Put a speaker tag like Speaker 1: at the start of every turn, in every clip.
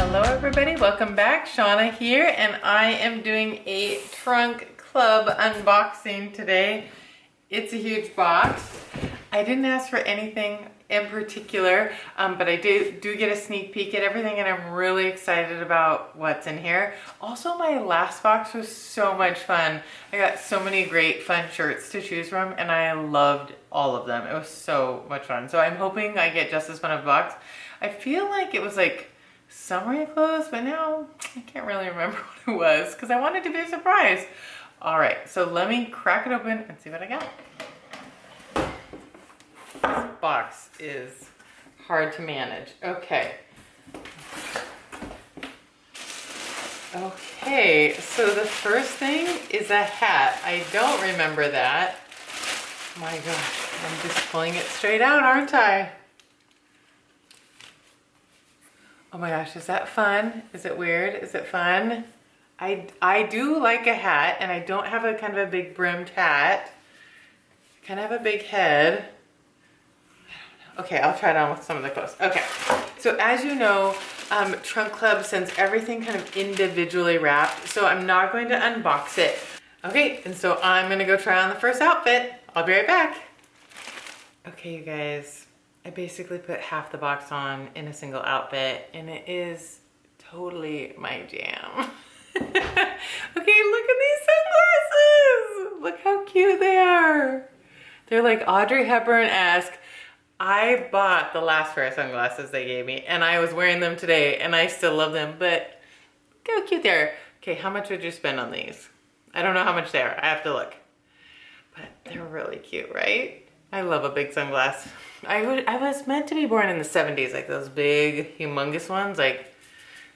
Speaker 1: Hello everybody, welcome back. Shawna here, and I am doing a trunk club unboxing today. It's a huge box. I didn't ask for anything in particular, but I do get a sneak peek at everything, and I'm really excited about what's in here. Also, my last box was so much fun. I got so many great fun shirts to choose from, and I loved all of them. It was so much fun. So I'm hoping I get just as fun of a box. I feel like it was like summery clothes, but now I can't really remember what it was because I wanted to be a surprise. All right, so let me crack it open and see what I got. This box is hard to manage. Okay. Okay, so the first thing is a hat. I don't remember that. My gosh, I'm just pulling it straight out, aren't I? Oh my gosh, is that fun? Is it weird? Is it fun? I do like a hat, and I don't have a kind of a big brimmed hat. I kind of have a big head. Okay, I'll try it on with some of the clothes. Okay, so as you know, Trunk Club sends everything kind of individually wrapped, so I'm not going to unbox it. Okay, and so I'm gonna go try on the first outfit. I'll be right back. Okay, you guys, I basically put half the box on in a single outfit, and it is totally my jam. Okay, look at these sunglasses. Look how cute they are. They're like Audrey Hepburn-esque. I bought the last pair of sunglasses they gave me, and I was wearing them today, and I still love them, but look how cute they are. Okay, how much would you spend on these? I don't know how much they are. I have to look. But they're really cute, right? I love a big sunglass. I was meant to be born in the 70s, like those big, humongous ones. Like,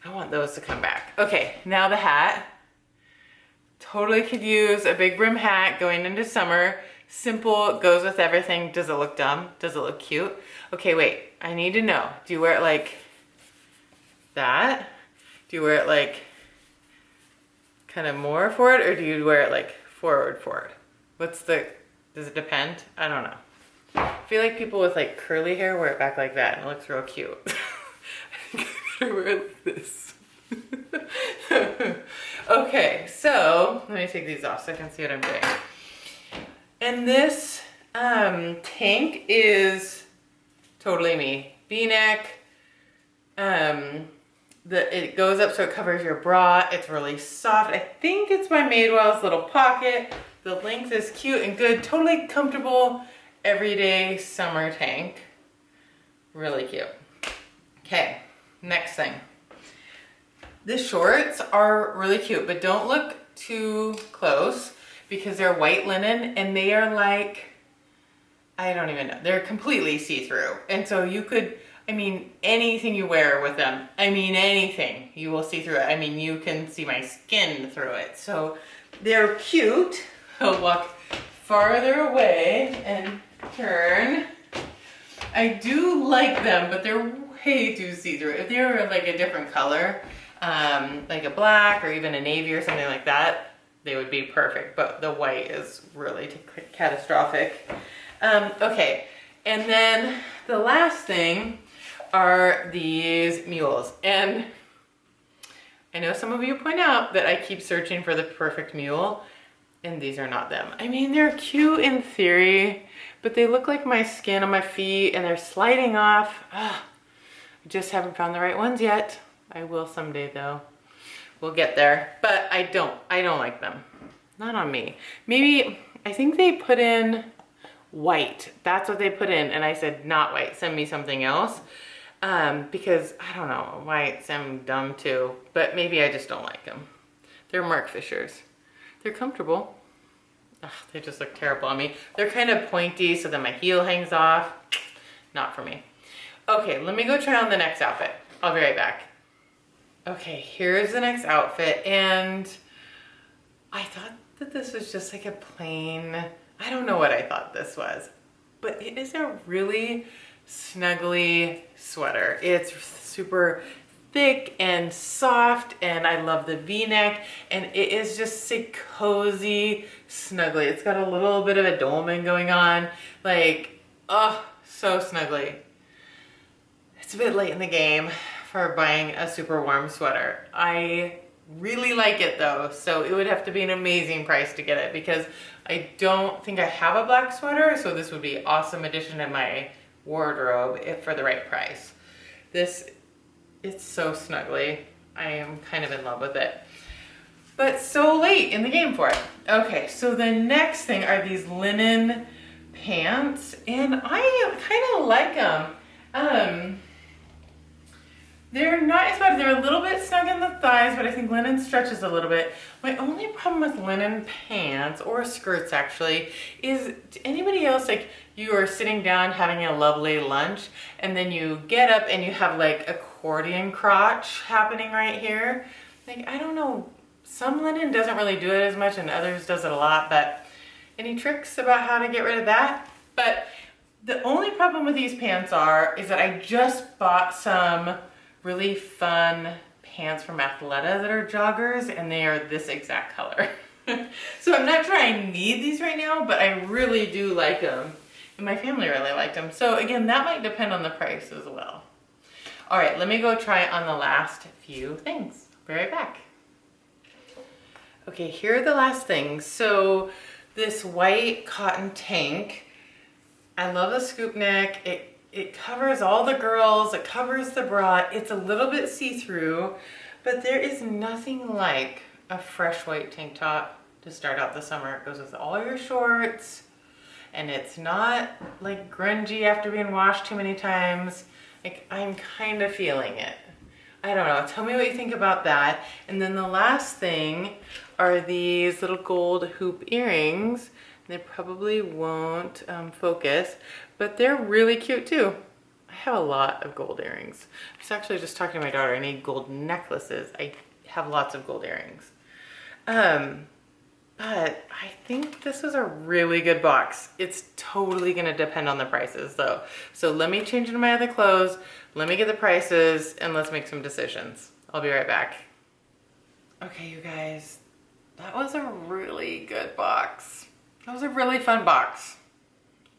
Speaker 1: I want those to come back. Okay, now the hat. Totally could use a big brim hat going into summer. Simple, goes with everything. Does it look dumb? Does it look cute? Okay, wait, I need to know. Do you wear it like that? Do you wear it like kind of more forward, or do you wear it like forward? Does it depend? I don't know. I feel like people with like curly hair wear it back like that, and it looks real cute. I think I'm gonna wear it like this. Okay, so let me take these off so I can see what I'm doing. And this tank is totally me. V-neck. It goes up so it covers your bra. It's really soft. I think it's my Madewell's little pocket. The length is cute and good. Totally comfortable, everyday summer tank. Really cute. Okay, next thing. The shorts are really cute, but don't look too close, because they're white linen, and they are like, I don't even know. They're completely see-through. And so you could, I mean, anything you wear with them, I mean, anything, you will see through it. I mean, you can see my skin through it. So they're cute. I'll walk farther away and turn. I do like them, but they're way too see-through. If they were like a different color, like a black or even a navy or something like that, they would be perfect, but the white is really catastrophic. Okay, and then the last thing are these mules. And I know some of you point out that I keep searching for the perfect mule, and these are not them. I mean, they're cute in theory, but they look like my skin on my feet, and they're sliding off. I just haven't found the right ones yet. I will someday though. We'll get there, but I don't like them. Not on me. Maybe, I think they put in white. That's what they put in, and I said, not white, send me something else. Because, I don't know, whites, I'm dumb too, but maybe I just don't like them. They're Marc Fishers. They're comfortable. Ugh, they just look terrible on me. They're kind of pointy, so then my heel hangs off. Not for me. Okay, let me go try on the next outfit. I'll be right back. Okay, here's the next outfit, and I thought that this was just like a plain, I don't know what I thought this was, but it is a really snuggly sweater. It's super thick and soft, and I love the V-neck, and it is just a cozy snuggly. It's got a little bit of a dolman going on, like, oh, so snuggly. It's a bit late in the game for buying a super warm sweater. I really like it though, so it would have to be an amazing price to get it because I don't think I have a black sweater, so this would be an awesome addition to my wardrobe if for the right price. This, it's so snuggly. I am kind of in love with it. But so late in the game for it. Okay, so the next thing are these linen pants, and I kind of like them. They're not as bad. They're a little bit snug in the thighs, but I think linen stretches a little bit. My only problem with linen pants, or skirts actually, is anybody else, like you are sitting down having a lovely lunch, and then you get up and you have like accordion crotch happening right here. Like, I don't know, some linen doesn't really do it as much and others does it a lot, but any tricks about how to get rid of that? But the only problem with these pants is that I just bought some really fun pants from Athleta that are joggers, and they are this exact color. So I'm not sure I need these right now, but I really do like them. And my family really liked them. So again, that might depend on the price as well. All right, let me go try on the last few things. Be right back. Okay, here are the last things. So this white cotton tank, I love the scoop neck. It covers all the girls, it covers the bra. It's a little bit see-through, but there is nothing like a fresh white tank top to start out the summer. It goes with all your shorts, and it's not like grungy after being washed too many times. Like, I'm kind of feeling it. I don't know, tell me what you think about that. And then the last thing are these little gold hoop earrings. They probably won't focus, but they're really cute too. I have a lot of gold earrings. I was actually just talking to my daughter, I need gold necklaces. I have lots of gold earrings. But I think this is a really good box. It's totally gonna depend on the prices though. So let me change into my other clothes, let me get the prices, and let's make some decisions. I'll be right back. Okay, you guys, that was a really good box. That was a really fun box.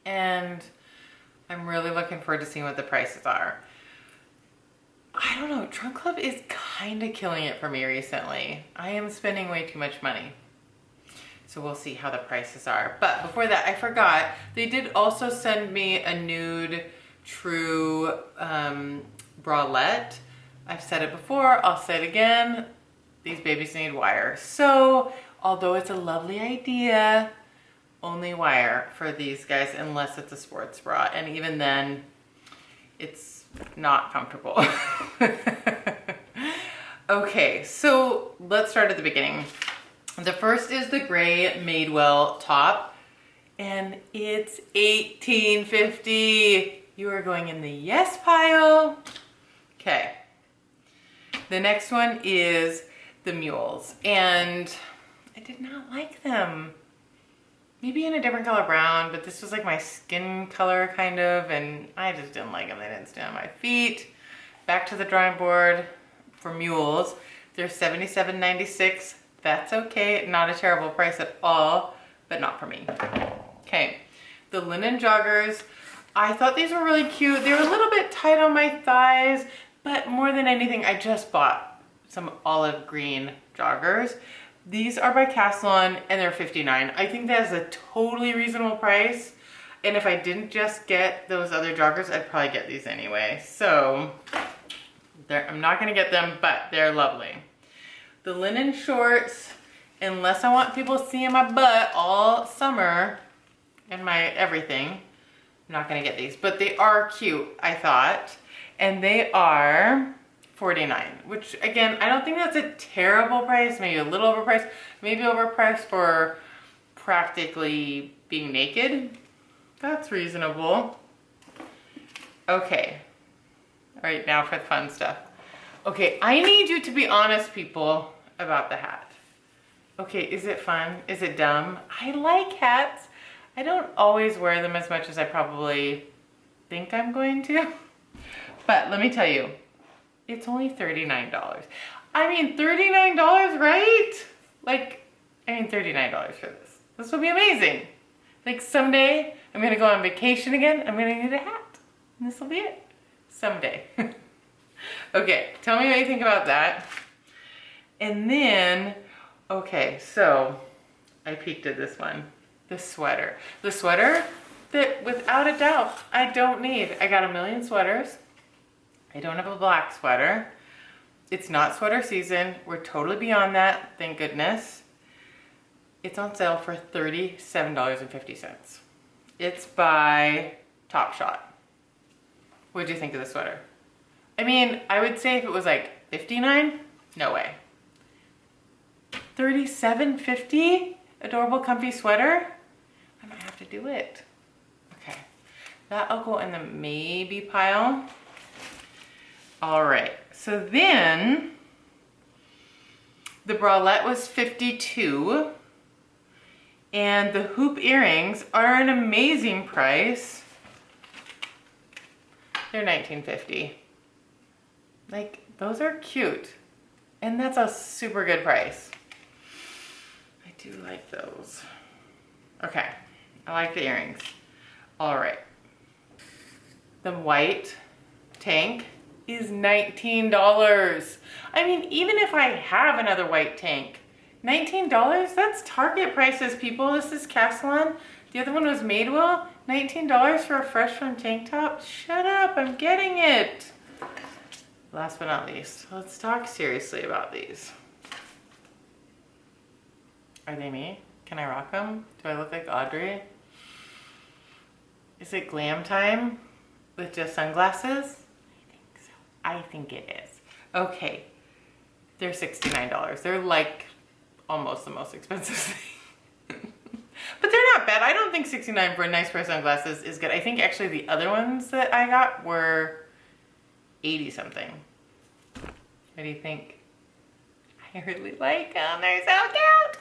Speaker 1: And I'm really looking forward to seeing what the prices are. I don't know, Trunk Club is kind of killing it for me recently. I am spending way too much money. So we'll see how the prices are. But before that, I forgot, they did also send me a nude true bralette. I've said it before, I'll say it again. These babies need wire. So, although it's a lovely idea, only wire for these guys unless it's a sports bra. And even then, it's not comfortable. Okay, so let's start at the beginning. The first is the gray Madewell top, and it's $18.50. You are going in the yes pile. Okay. The next one is the Mules, and I did not like them. Maybe in a different color brown, but this was like my skin color kind of, and I just didn't like them. They didn't stay on my feet. Back to the drawing board for Mules. They're $77.96. That's okay, not a terrible price at all, but not for me. Okay, the linen joggers. I thought these were really cute. They were a little bit tight on my thighs, but more than anything, I just bought some olive green joggers. These are by Caslon and they're $59. I think that is a totally reasonable price. And if I didn't just get those other joggers, I'd probably get these anyway. So I'm not gonna get them, but they're lovely. The linen shorts, unless I want people seeing my butt all summer and my everything, I'm not gonna get these, but they are cute, I thought. And they are $49, which again, I don't think that's a terrible price, maybe a little overpriced, maybe overpriced for practically being naked. That's reasonable. Okay, all right, now for the fun stuff. Okay, I need you to be honest, people, about the hat. Okay, is it fun? Is it dumb? I like hats. I don't always wear them as much as I probably think I'm going to. But let me tell you, it's only $39. I mean, $39, right? Like, I mean, $39 for this. This will be amazing. Like someday, I'm gonna go on vacation again, I'm gonna need a hat. And this will be it. Someday. Okay, tell me what you think about that. And then, okay, so I peeked at this one. The sweater. The sweater that without a doubt I don't need. I got a million sweaters. I don't have a black sweater. It's not sweater season. We're totally beyond that, thank goodness. It's on sale for $37.50. It's by Topshop. What'd you think of the sweater? I mean, I would say if it was like $59, no way. $37.50? Adorable comfy sweater? I might have to do it. Okay, that'll go in the maybe pile. All right, so then the bralette was $52 and the hoop earrings are an amazing price. They're $19.50. Like, those are cute and that's a super good price. I do like those. Okay, I like the earrings. All right, the white tank is $19. I mean, even if I have another white tank, $19, that's Target prices, people. This is Caslon. The other one was Madewell. $19 for a fresh from tank top? Shut up, I'm getting it. Last but not least, let's talk seriously about these. Are they me? Can I rock them? Do I look like Audrey? Is it glam time with just sunglasses? I think it is. Okay, they're $69. They're like almost the most expensive thing. But they're not bad. I don't think $69 for a nice pair of sunglasses is good. I think actually the other ones that I got were 80 something. What do you think? I really like them. They're so cute.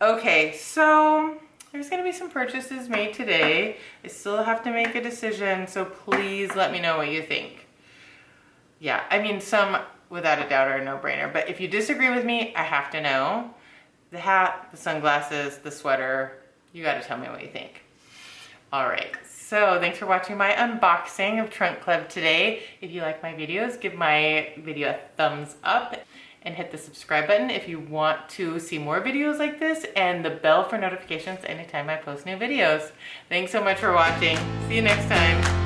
Speaker 1: Okay, so there's gonna be some purchases made today. I still have to make a decision, so please let me know what you think. Yeah, I mean, some without a doubt are a no-brainer, but if you disagree with me, I have to know. The hat, the sunglasses, the sweater, you gotta tell me what you think. All right, so thanks for watching my unboxing of Trunk Club today. If you like my videos, give my video a thumbs up and hit the subscribe button if you want to see more videos like this, and the bell for notifications anytime I post new videos. Thanks so much for watching. See you next time.